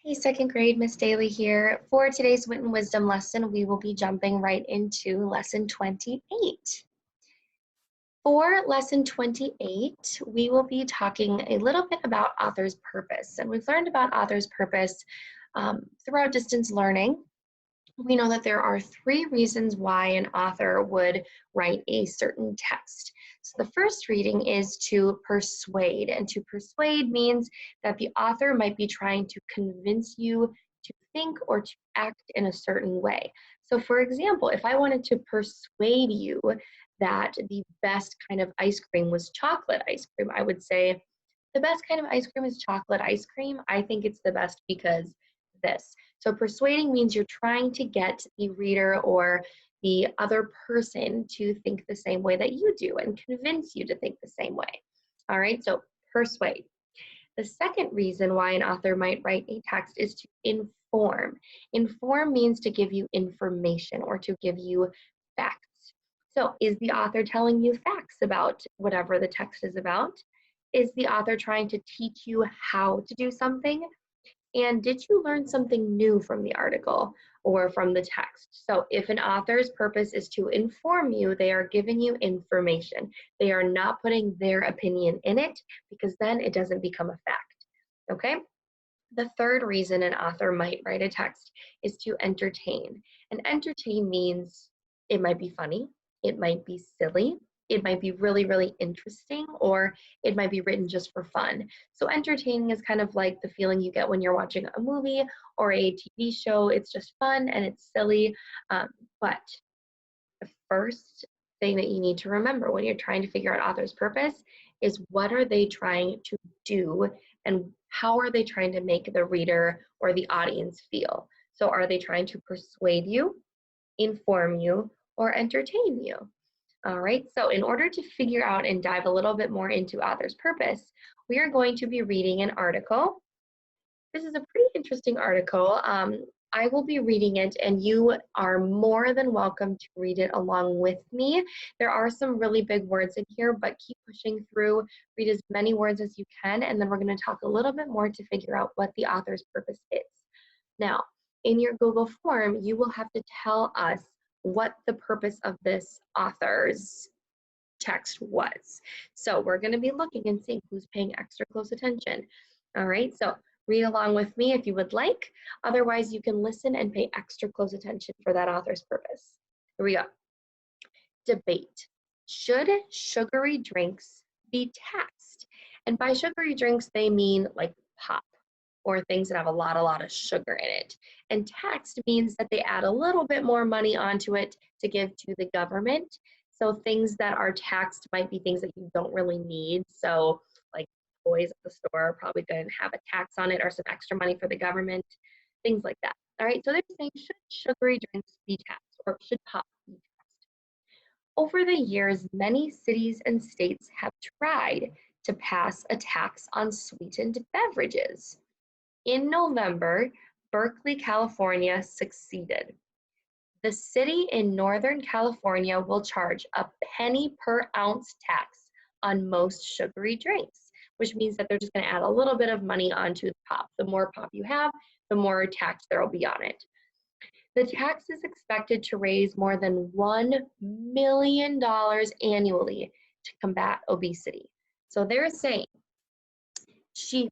Hey, second grade, Miss Daly here. For today's Wit and Wisdom lesson, we will be jumping right into lesson 28. For lesson 28, we will be talking a little bit about author's purpose. And we've learned about author's purpose throughout distance learning. We know that there are three reasons why an author would write a certain text. So the first reading is to persuade, and to persuade means that the author might be trying to convince you to think or to act in a certain way. So for example, if I wanted to persuade you that the best kind of ice cream was chocolate ice cream, I would say, the best kind of ice cream is chocolate ice cream. I think it's the best because this. So persuading means you're trying to get the reader or the other person to think the same way that you do and convince you to think the same way. All right, so persuade. The second reason why an author might write a text is to inform. Inform means to give you information or to give you facts. So is the author telling you facts about whatever the text is about? Is the author trying to teach you how to do something? And did you learn something new from the article or from the text? So if an author's purpose is to inform you, they are giving you information. They are not putting their opinion in it because then it doesn't become a fact, okay? The third reason an author might write a text is to entertain. And entertain means it might be funny, it might be silly, it might be really, really interesting, or it might be written just for fun. So entertaining is kind of like the feeling you get when you're watching a movie or a TV show. It's just fun and it's silly. But the first thing that you need to remember when you're trying to figure out author's purpose is what are they trying to do and how are they trying to make the reader or the audience feel? So are they trying to persuade you, inform you, or entertain you? All right, so in order to figure out and dive a little bit more into author's purpose, we are going to be reading an article. This is a pretty interesting article. I will be reading it and you are more than welcome to read it along with me. There are some really big words in here, but keep pushing through, read as many words as you can, and then we're going to talk a little bit more to figure out what the author's purpose is. Now, in your Google form, you will have to tell us what the purpose of this author's text was. So we're going to be looking and seeing who's paying extra close attention. All right, so read along with me if you would like. Otherwise, you can listen and pay extra close attention for that author's purpose. Here we go. Debate. Should sugary drinks be taxed? And by sugary drinks, they mean like pop or things that have a lot of sugar in it. And taxed means that they add a little bit more money onto it to give to the government. So things that are taxed might be things that you don't really need. So like toys at the store are probably going to have a tax on it or some extra money for the government, things like that. All right, so they're saying, should sugary drinks be taxed or should pop be taxed? Over the years, many cities and states have tried to pass a tax on sweetened beverages. In November, Berkeley, California succeeded. The city in Northern California will charge a penny per ounce tax on most sugary drinks, which means that they're just going to add a little bit of money onto the pop. The more pop you have, the more tax there will be on it. The tax is expected to raise more than $1 million annually to combat obesity. So they're saying,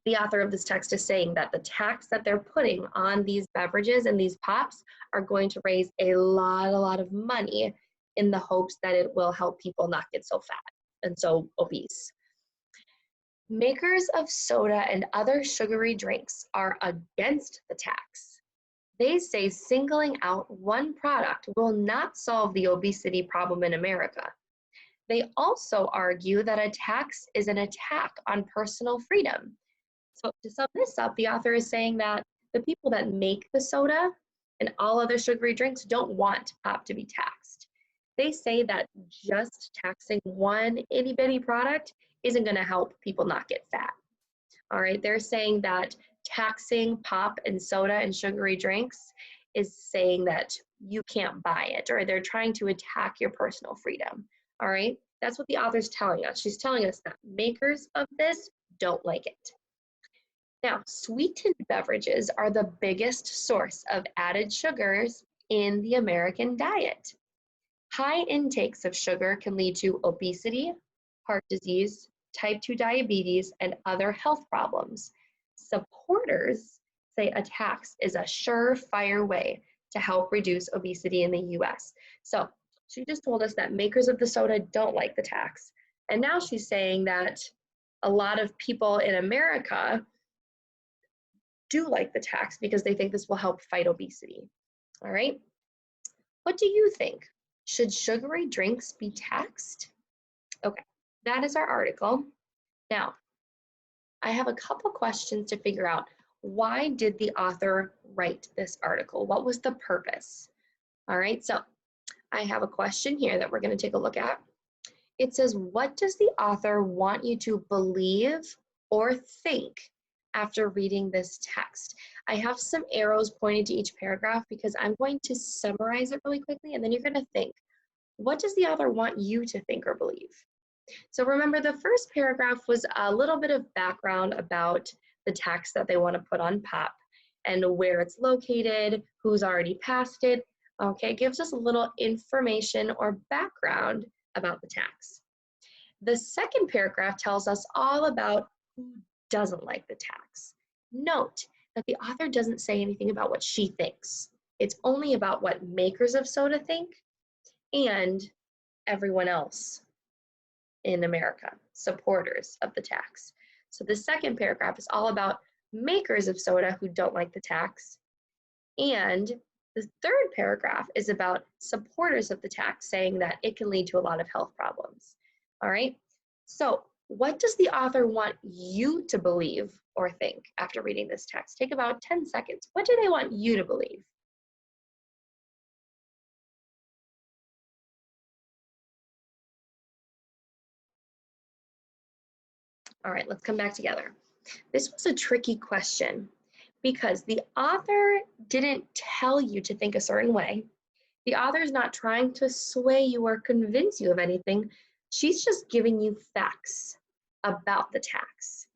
the author of this text is saying that the tax that they're putting on these beverages and these pops are going to raise a lot of money in the hopes that it will help people not get so fat and so obese. Makers of soda and other sugary drinks are against the tax. They say singling out one product will not solve the obesity problem in America. They also argue that a tax is an attack on personal freedom. So to sum this up, the author is saying that the people that make the soda and all other sugary drinks don't want pop to be taxed. They say that just taxing one itty bitty product isn't going to help people not get fat. All right, they're saying that taxing pop and soda and sugary drinks is saying that you can't buy it, or they're trying to attack your personal freedom. All right, that's what the author's telling us. She's telling us that makers of this don't like it. Now, sweetened beverages are the biggest source of added sugars in the American diet. High intakes of sugar can lead to obesity, heart disease, type 2 diabetes, and other health problems. Supporters say a tax is a surefire way to help reduce obesity in the US. So she just told us that makers of the soda don't like the tax. And now she's saying that a lot of people in America do like the tax because they think this will help fight obesity. All right. What do you think? Should sugary drinks be taxed? Okay, that is our article. Now, I have a couple questions to figure out. Why did the author write this article? What was the purpose? All right, so I have a question here that we're going to take a look at. It says, what does the author want you to believe or think after reading this text? I have some arrows pointing to each paragraph because I'm going to summarize it really quickly, and then you're going to think, what does the author want you to think or believe? So remember, the first paragraph was a little bit of background about the tax that they want to put on pop and where it's located, who's already passed it. Okay, it gives us a little information or background about the tax. The second paragraph tells us all about who doesn't like the tax. Note that the author doesn't say anything about what she thinks. It's only about what makers of soda think and everyone else in America, supporters of the tax. So the second paragraph is all about makers of soda who don't like the tax. And the third paragraph is about supporters of the tax, saying that it can lead to a lot of health problems. All right, so what does the author want you to believe or think after reading this text? Take about 10 seconds. What do they want you to believe? All right, let's come back together. This was a tricky question because the author didn't tell you to think a certain way. The author is not trying to sway you or convince you of anything. She's just giving you facts about the tax.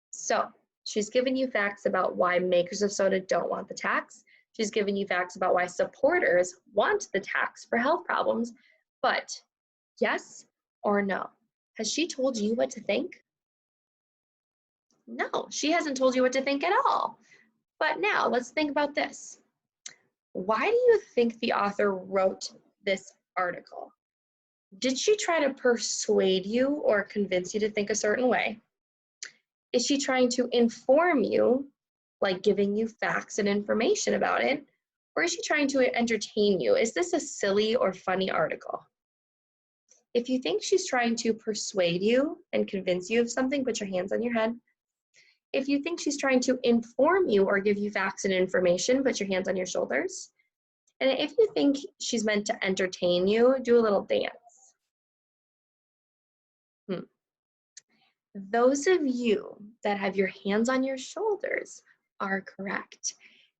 So she's giving you facts about why makers of soda don't want the tax. She's giving you facts about why supporters want the tax for health problems. But yes or no? Has she told you what to think? No, she hasn't told you what to think at all. But now let's think about this. Why do you think the author wrote this article? Did she try to persuade you or convince you to think a certain way? Is she trying to inform you, like giving you facts and information about it? Or is she trying to entertain you? Is this a silly or funny article? If you think she's trying to persuade you and convince you of something, put your hands on your head. If you think she's trying to inform you or give you facts and information, put your hands on your shoulders. And if you think she's meant to entertain you, do a little dance. Those of you that have your hands on your shoulders are correct.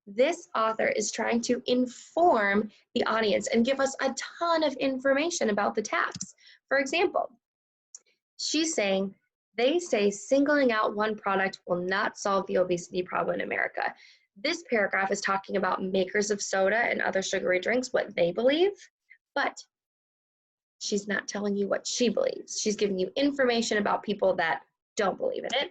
This author is trying to inform the audience and give us a ton of information about the tax. For example, she's saying, they say singling out one product will not solve the obesity problem in America. This paragraph is talking about makers of soda and other sugary drinks, what they believe, but she's not telling you what she believes. She's giving you information about people that don't believe in it.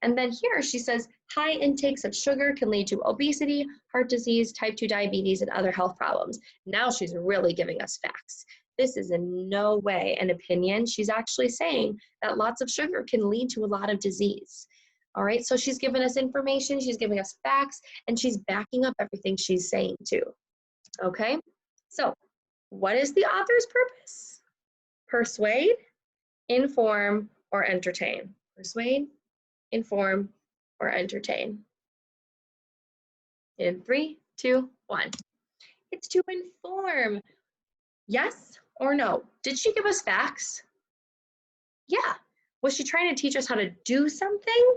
And then here she says, high intakes of sugar can lead to obesity, heart disease, type 2 diabetes, and other health problems. Now she's really giving us facts. This is in no way an opinion. She's actually saying that lots of sugar can lead to a lot of disease. All right, so she's giving us information, she's giving us facts, and she's backing up everything she's saying too. Okay, so what is the author's purpose? Persuade, inform, or entertain. Persuade, inform, or entertain. In 3, 2, 1. It's to inform. Yes or no? Did she give us facts? Yeah. Was she trying to teach us how to do something?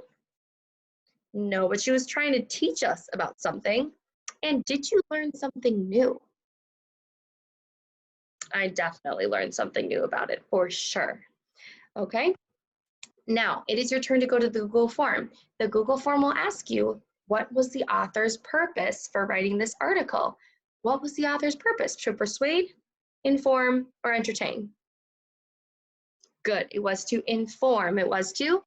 No, but she was trying to teach us about something. And did you learn something new? I definitely learned something new about it, for sure. Okay, Now, it is your turn to go to the Google form. The Google form will ask you, what was the author's purpose for writing this article? What was the author's purpose? To persuade, inform, or entertain? Good. It was to inform. It was to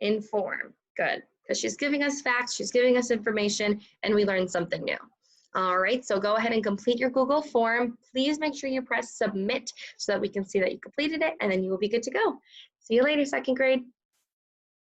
inform. Good. Because she's giving us facts, she's giving us information, and we learned something new. All right, so go ahead and complete your Google form. Please make sure you press submit so that we can see that you completed it, and then you will be good to go. See you later, second grade.